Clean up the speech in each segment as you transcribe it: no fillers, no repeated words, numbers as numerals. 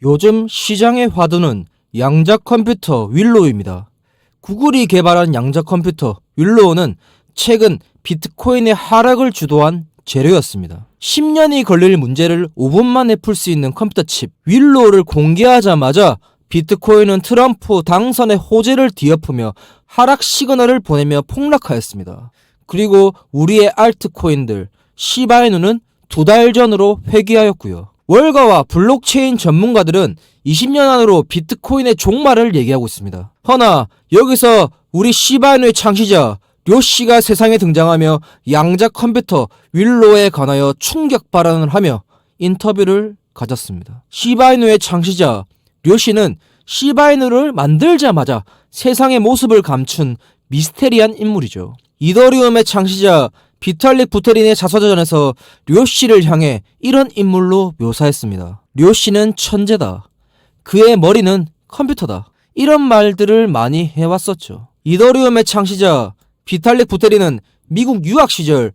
요즘 시장에 화두는 양자 컴퓨터 윌로우입니다. 구글이 개발한 양자 컴퓨터 윌로우는 최근 비트코인의 하락을 주도한 재료였습니다. 10년이 걸릴 문제를 5분 만에 풀 수 있는 컴퓨터 칩 윌로우를 공개하자마자 비트코인은 트럼프 당선의 호재를 뒤엎으며 하락 시그널을 보내며 폭락하였습니다. 그리고 우리의 알트코인들 시바이누는 2달 전으로 회귀하였고요. 월가와 블록체인 전문가들은 20년 안으로 비트코인의 종말을 얘기하고 있습니다. 허나 여기서 우리 시바이누의 창시자 료시가 세상에 등장하며 양자 컴퓨터 윌로우에 관하여 충격 발언을 하며 인터뷰를 가졌습니다. 시바이누의 창시자 료시는 시바이누를 만들자마자 세상의 모습을 감춘 미스테리한 인물이죠. 이더리움의 창시자 비탈릭 부테린의 자서전에서 료시를 향해 이런 인물로 묘사했습니다. 료시는 천재다. 그의 머리는 컴퓨터다. 이런 말들을 많이 해왔었죠. 이더리움의 창시자 비탈릭 부테린은 미국 유학 시절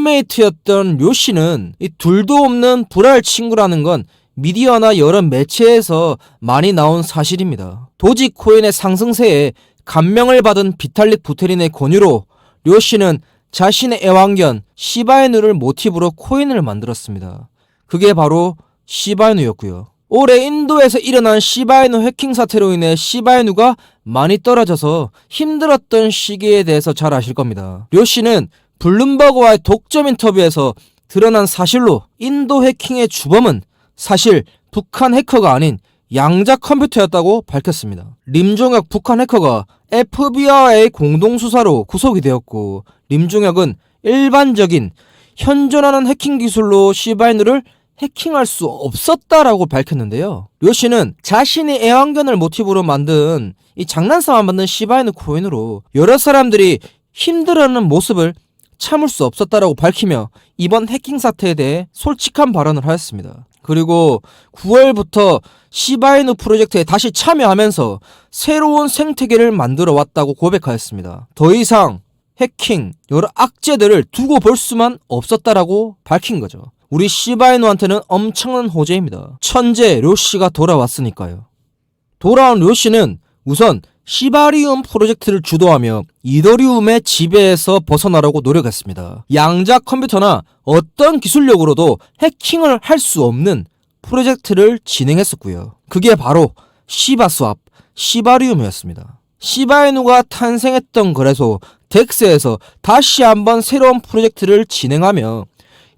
룸메이트였던 료시는 이 둘도 없는 불알 친구라는 건 미디어나 여러 매체에서 많이 나온 사실입니다. 도지코인의 상승세에 감명을 받은 비탈릭 부테린의 권유로 료시는 자신의 애완견 시바이누를 모티브로 코인을 만들었습니다. 그게 바로 시바이누였고요. 올해 인도에서 일어난 시바이누 해킹 사태로 인해 시바이누가 많이 떨어져서 힘들었던 시기에 대해서 잘 아실 겁니다. 료시는 블룸버그와의 독점 인터뷰에서 드러난 사실로 인도 해킹의 주범은 사실 북한 해커가 아닌 양자 컴퓨터였다고 밝혔습니다. 림종혁 북한 해커가 FBI 공동수사로 구속이 되었고 림종혁은 일반적인 현존하는 해킹 기술로 시바이누를 해킹할 수 없었다라고 밝혔는데요. 료시는 자신의 애완견을 모티브로 만든 이 장난삼아 만든 시바이누 코인으로 여러 사람들이 힘들어하는 모습을 참을 수 없었다라고 밝히며 이번 해킹 사태에 대해 솔직한 발언을 하였습니다. 그리고 9월부터 시바이누 프로젝트에 다시 참여하면서 새로운 생태계를 만들어 왔다고 고백하였습니다. 더 이상 해킹, 여러 악재들을 두고 볼 수만 없었다라고 밝힌 거죠. 우리 시바이누한테는 엄청난 호재입니다. 천재 료시가 돌아왔으니까요. 돌아온 료시는 우선 시바리움 프로젝트를 주도하며 이더리움의 지배에서 벗어나려고 노력했습니다. 양자 컴퓨터나 어떤 기술력으로도 해킹을 할 수 없는 프로젝트를 진행했었고요. 그게 바로 시바스왑, 시바리움이었습니다. 시바이누가 탄생했던 거래소 덱스에서 다시 한번 새로운 프로젝트를 진행하며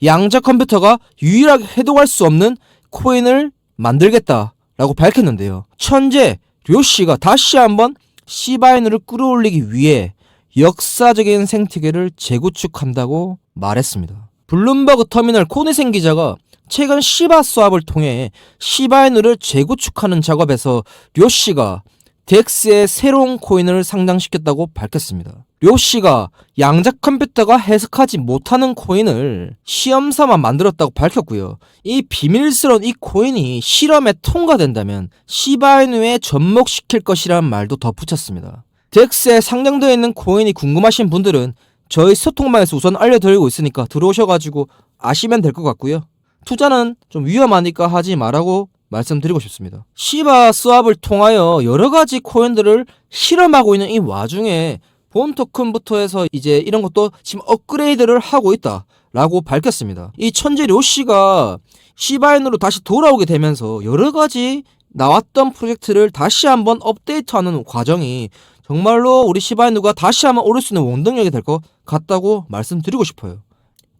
양자 컴퓨터가 유일하게 해독할 수 없는 코인을 만들겠다라고 밝혔는데요. 천재 료시가 다시 한번 시바이누를 끌어올리기 위해 역사적인 생태계를 재구축한다고 말했습니다. 블룸버그 터미널 코니생 기자가 최근 시바스왑을 통해 시바이누를 재구축하는 작업에서 료시가 덱스의 새로운 코인을 상장시켰다고 밝혔습니다. 료시가 양자 컴퓨터가 해석하지 못하는 코인을 시험삼아 만들었다고 밝혔고요. 이 비밀스러운 이 코인이 실험에 통과된다면 시바이누에 접목시킬 것이라는 말도 덧붙였습니다. 덱스에 상장되어 있는 코인이 궁금하신 분들은 저희 소통방에서 우선 알려드리고 있으니까 들어오셔가지고 아시면 될 것 같고요. 투자는 좀 위험하니까 하지 말라고 말씀드리고 싶습니다. 시바스왑을 통하여 여러가지 코인들을 실험하고 있는 이 와중에 본 토큰부터 해서 이제 이런 것도 지금 업그레이드를 하고 있다라고 밝혔습니다. 이 천재 료시가 시바이누로 다시 돌아오게 되면서 여러가지 나왔던 프로젝트를 다시 한번 업데이트하는 과정이 정말로 우리 시바이누가 다시 한번 오를 수 있는 원동력이 될 것 같다고 말씀드리고 싶어요.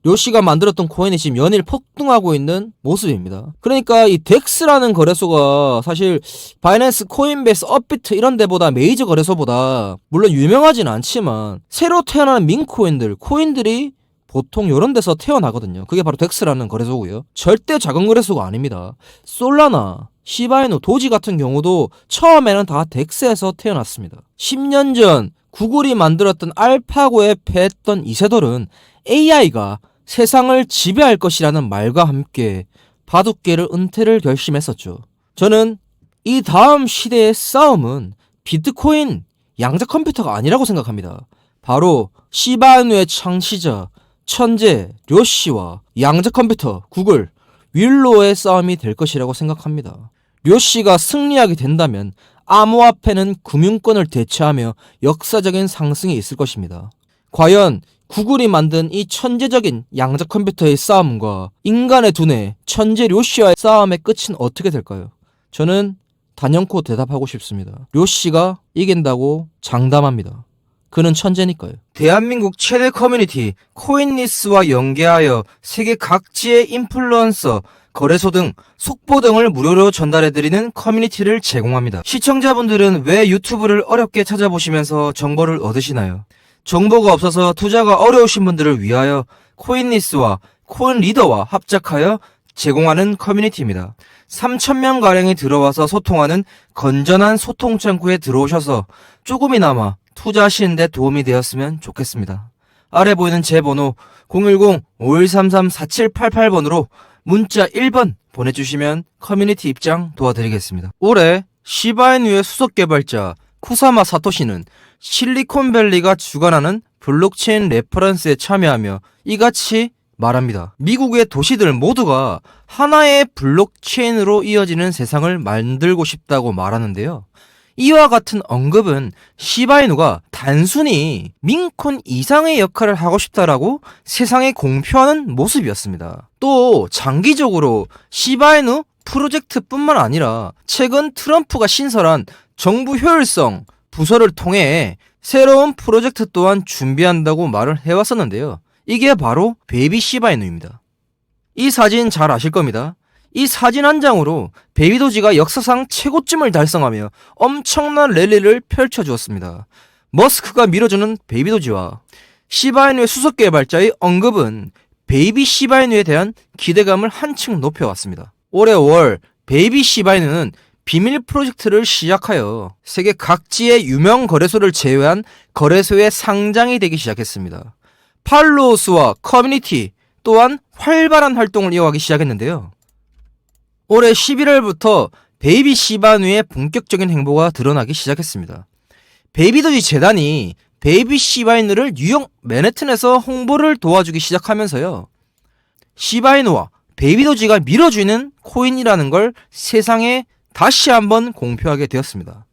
료시가 만들었던 코인이 지금 연일 폭등하고 있는 모습입니다. 그러니까 이 덱스라는 거래소가 사실 바이낸스, 코인베이스, 업비트 이런 데보다 메이저 거래소보다 물론 유명하진 않지만 새로 태어나는 민코인들, 코인들이 보통 이런 데서 태어나거든요. 그게 바로 덱스라는 거래소고요. 절대 작은 거래소가 아닙니다. 솔라나, 시바이누, 도지 같은 경우도 처음에는 다 덱스에서 태어났습니다. 10년 전 구글이 만들었던 알파고에 패했던 이세돌은 AI가 세상을 지배할 것이라는 말과 함께 바둑계를 은퇴를 결심했었죠. 저는 이 다음 시대의 싸움은 비트코인, 양자 컴퓨터가 아니라고 생각합니다. 바로 시바이누의 창시자, 천재 료시와 양자 컴퓨터, 구글, 윌로우의 싸움이 될 것이라고 생각합니다. 료시가 승리하게 된다면 암호화폐는 금융권을 대체하며 역사적인 상승이 있을 것입니다. 과연 구글이 만든 이 천재적인 양자 컴퓨터의 싸움과 인간의 두뇌 천재 료시와의 싸움의 끝은 어떻게 될까요? 저는 단연코 대답하고 싶습니다. 료시가 이긴다고 장담합니다. 그는 천재니까요. 대한민국 최대 커뮤니티 코인리스와 연계하여 세계 각지의 인플루언서, 거래소 등 속보 등을 무료로 전달해드리는 커뮤니티를 제공합니다. 시청자분들은 왜 유튜브를 어렵게 찾아보시면서 정보를 얻으시나요? 정보가 없어서 투자가 어려우신 분들을 위하여 코인리스와 코인리더와 합작하여 제공하는 커뮤니티입니다. 3,000명가량이 들어와서 소통하는 건전한 소통 창구에 들어오셔서 조금이나마 투자하시는 데 도움이 되었으면 좋겠습니다. 아래 보이는 제 번호 010-5133-4788번으로 문자 1번 보내주시면 커뮤니티 입장 도와드리겠습니다. 올해 시바이누의 수석 개발자 쿠사마 사토시는 실리콘밸리가 주관하는 블록체인 레퍼런스에 참여하며 이같이 말합니다. 미국의 도시들 모두가 하나의 블록체인으로 이어지는 세상을 만들고 싶다고 말하는데요. 이와 같은 언급은 시바이누가 단순히 민콘 이상의 역할을 하고 싶다라고 세상에 공표하는 모습이었습니다. 또 장기적으로 시바이누 프로젝트뿐만 아니라 최근 트럼프가 신설한 정부 효율성 부서를 통해 새로운 프로젝트 또한 준비한다고 말을 해왔었는데요. 이게 바로 베이비 시바이누입니다. 이 사진 잘 아실 겁니다. 이 사진 한 장으로 베이비도지가 역사상 최고점을 달성하며 엄청난 랠리를 펼쳐주었습니다. 머스크가 밀어주는 베이비도지와 시바이누의 수석 개발자의 언급은 베이비 시바이누에 대한 기대감을 한층 높여왔습니다. 올해 5월 베이비 시바이누는 비밀 프로젝트를 시작하여 세계 각지의 유명 거래소를 제외한 거래소에 상장이 되기 시작했습니다. 팔로워 수와 커뮤니티 또한 활발한 활동을 이어가기 시작했는데요. 올해 11월부터 베이비 시바이누의 본격적인 행보가 드러나기 시작했습니다. 베이비도지 재단이 베이비 시바이누를 뉴욕 맨해튼에서 홍보를 도와주기 시작하면서요. 시바이누와 베이비도지가 밀어주는 코인이라는 걸 세상에 다시 한번 공표하게 되었습니다.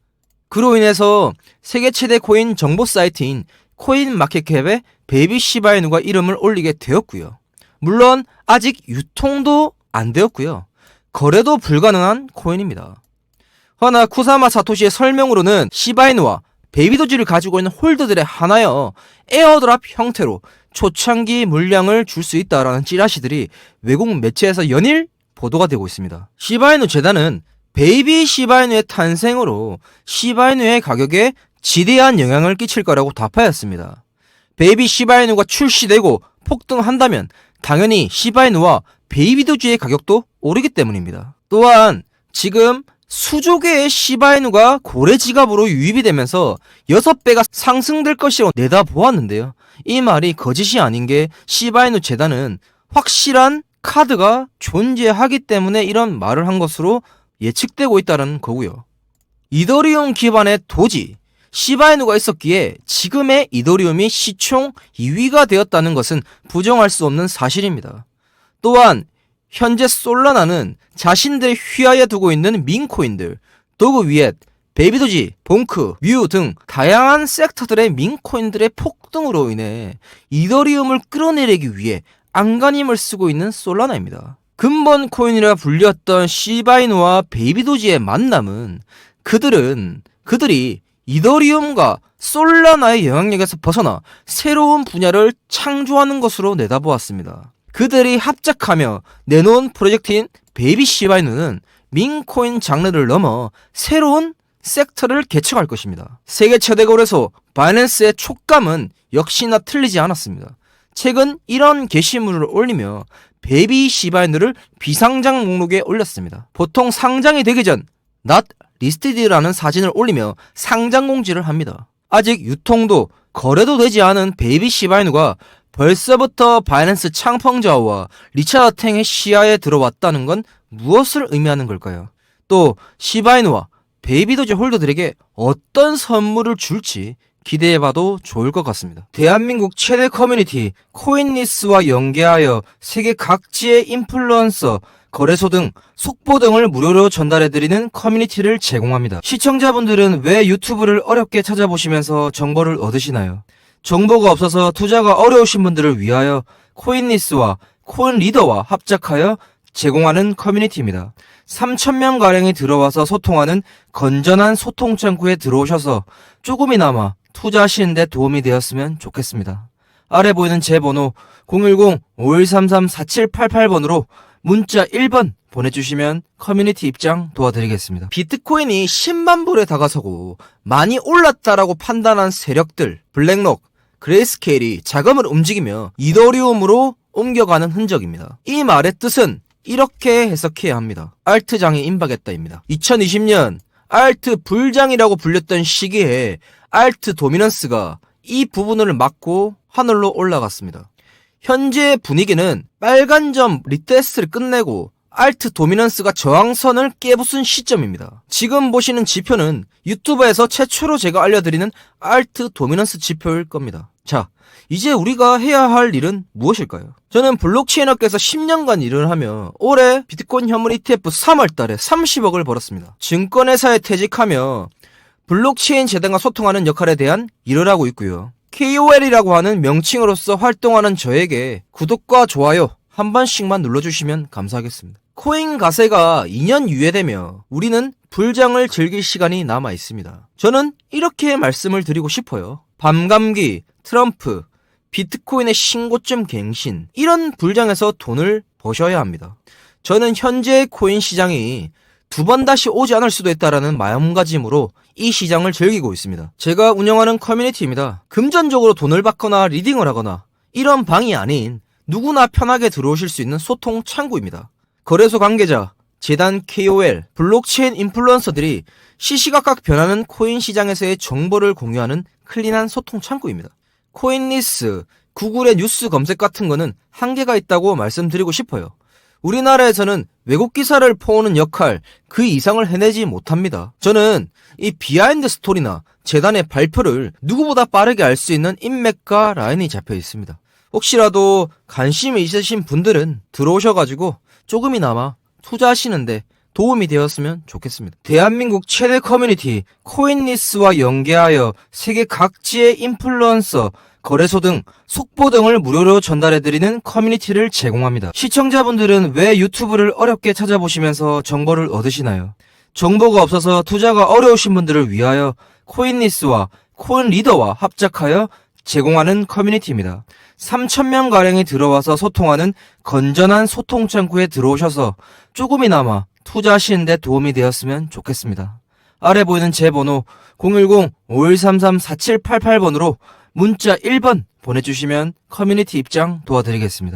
그로 인해서 세계 최대 코인 정보 사이트인 코인마켓캡에 베이비 시바이누가 이름을 올리게 되었고요. 물론 아직 유통도 안 되었고요. 거래도 불가능한 코인입니다. 허나 쿠사마 사토시의 설명으로는 시바이누와 베이비도지를 가지고 있는 홀더들의 하나여 에어드랍 형태로 초창기 물량을 줄 수 있다라는 찌라시들이 외국 매체에서 연일 보도가 되고 있습니다. 시바이누 재단은 베이비 시바이누의 탄생으로 시바이누의 가격에 지대한 영향을 끼칠 거라고 답하였습니다. 베이비 시바이누가 출시되고 폭등한다면 당연히 시바이누와 베이비도지의 가격도 오르기 때문입니다. 또한 지금 수조 개의 시바이누가 고래 지갑으로 유입이 되면서 6배가 상승될 것이라고 내다보았는데요. 이 말이 거짓이 아닌 게 시바이누 재단은 확실한 카드가 존재하기 때문에 이런 말을 한 것으로 예측되고 있다는 거고요. 이더리움 기반의 도지 시바이누가 있었기에 지금의 이더리움이 시총 2위가 되었다는 것은 부정할 수 없는 사실입니다. 또한 현재 솔라나는 자신들의 휘하에 두고 있는 민코인들, 도그위엣, 베이비도지, 봉크, 뮤 등 다양한 섹터들의 민코인들의 폭등으로 인해 이더리움을 끌어내리기 위해 안간힘을 쓰고 있는 솔라나입니다. 근본 코인이라 불렸던 시바이누와 베이비도지의 만남은 그들이 이더리움과 솔라나의 영향력에서 벗어나 새로운 분야를 창조하는 것으로 내다보았습니다. 그들이 합작하며 내놓은 프로젝트인 베이비 시바이누는 민코인 장르를 넘어 새로운 섹터를 개척할 것입니다. 세계 최대 거래소 바이낸스의 촉감은 역시나 틀리지 않았습니다. 최근 이런 게시물을 올리며 베이비 시바이누를 비상장 목록에 올렸습니다. 보통 상장이 되기 전 not listed라는 사진을 올리며 상장 공지를 합니다. 아직 유통도 거래도 되지 않은 베이비 시바이누가 벌써부터 바이낸스 창펑자오와 리차드 탱의 시야에 들어왔다는 건 무엇을 의미하는 걸까요? 또 시바이누와 베이비도지 홀더들에게 어떤 선물을 줄지 기대해봐도 좋을 것 같습니다. 대한민국 최대 커뮤니티 코인리스와 연계하여 세계 각지의 인플루언서, 거래소 등 속보 등을 무료로 전달해드리는 커뮤니티를 제공합니다. 시청자분들은 왜 유튜브를 어렵게 찾아보시면서 정보를 얻으시나요? 정보가 없어서 투자가 어려우신 분들을 위하여 코인리스와 코인리더와 합작하여 제공하는 커뮤니티입니다. 3,000명가량이 들어와서 소통하는 건전한 소통 창구에 들어오셔서 조금이나마 투자하시는데 도움이 되었으면 좋겠습니다. 아래 보이는 제 번호 010-5133-4788번으로 문자 1번 보내주시면 커뮤니티 입장 도와드리겠습니다. 비트코인이 10만 불에 다가서고 많이 올랐다라고 판단한 세력들, 블랙록, 그레이스케일이 자금을 움직이며 이더리움으로 옮겨가는 흔적입니다. 이 말의 뜻은 이렇게 해석해야 합니다. 알트장이 임박했다입니다. 2020년 알트 불장이라고 불렸던 시기에 알트 도미넌스가 이 부분을 막고 하늘로 올라갔습니다. 현재 분위기는 빨간 점 리테스트를 끝내고 알트 도미넌스가 저항선을 깨부순 시점입니다. 지금 보시는 지표는 유튜브에서 최초로 제가 알려드리는 알트 도미넌스 지표일 겁니다. 자, 이제 우리가 해야 할 일은 무엇일까요? 저는 블록체인 업계에서 10년간 일을 하며 올해 비트코인 현물 ETF 3월 달에 30억을 벌었습니다. 증권회사에 퇴직하며 블록체인 재단과 소통하는 역할에 대한 일을 하고 있고요. KOL이라고 하는 명칭으로서 활동하는 저에게 구독과 좋아요 한 번씩만 눌러주시면 감사하겠습니다. 코인 가세가 2년 유예되며 우리는 불장을 즐길 시간이 남아 있습니다. 저는 이렇게 말씀을 드리고 싶어요. 밤감기, 트럼프, 비트코인의 신고점 갱신, 이런 불장에서 돈을 버셔야 합니다. 저는 현재 코인 시장이 두 번 다시 오지 않을 수도 있다라는 마음가짐으로 이 시장을 즐기고 있습니다. 제가 운영하는 커뮤니티입니다. 금전적으로 돈을 받거나 리딩을 하거나 이런 방이 아닌 누구나 편하게 들어오실 수 있는 소통 창구입니다. 거래소 관계자, 재단 KOL, 블록체인 인플루언서들이 시시각각 변하는 코인 시장에서의 정보를 공유하는 클린한 소통 창구입니다. 코인리스, 구글의 뉴스 검색 같은 거는 한계가 있다고 말씀드리고 싶어요. 우리나라에서는 외국 기사를 퍼오는 역할 그 이상을 해내지 못합니다. 저는 이 비하인드 스토리나 재단의 발표를 누구보다 빠르게 알 수 있는 인맥과 라인이 잡혀 있습니다. 혹시라도 관심이 있으신 분들은 들어오셔가지고 조금이나마 투자하시는데 도움이 되었으면 좋겠습니다. 대한민국 최대 커뮤니티 코인리스와 연계하여 세계 각지의 인플루언서, 거래소 등 속보 등을 무료로 전달해드리는 커뮤니티를 제공합니다. 시청자분들은 왜 유튜브를 어렵게 찾아보시면서 정보를 얻으시나요? 정보가 없어서 투자가 어려우신 분들을 위하여 코인리스와 코인리더와 합작하여 제공하는 커뮤니티입니다. 3,000명가량이 들어와서 소통하는 건전한 소통 창구에 들어오셔서 조금이나마 투자하시는데 도움이 되었으면 좋겠습니다. 아래 보이는 제 번호 010-5133-4788번으로 문자 1번 보내주시면 커뮤니티 입장 도와드리겠습니다.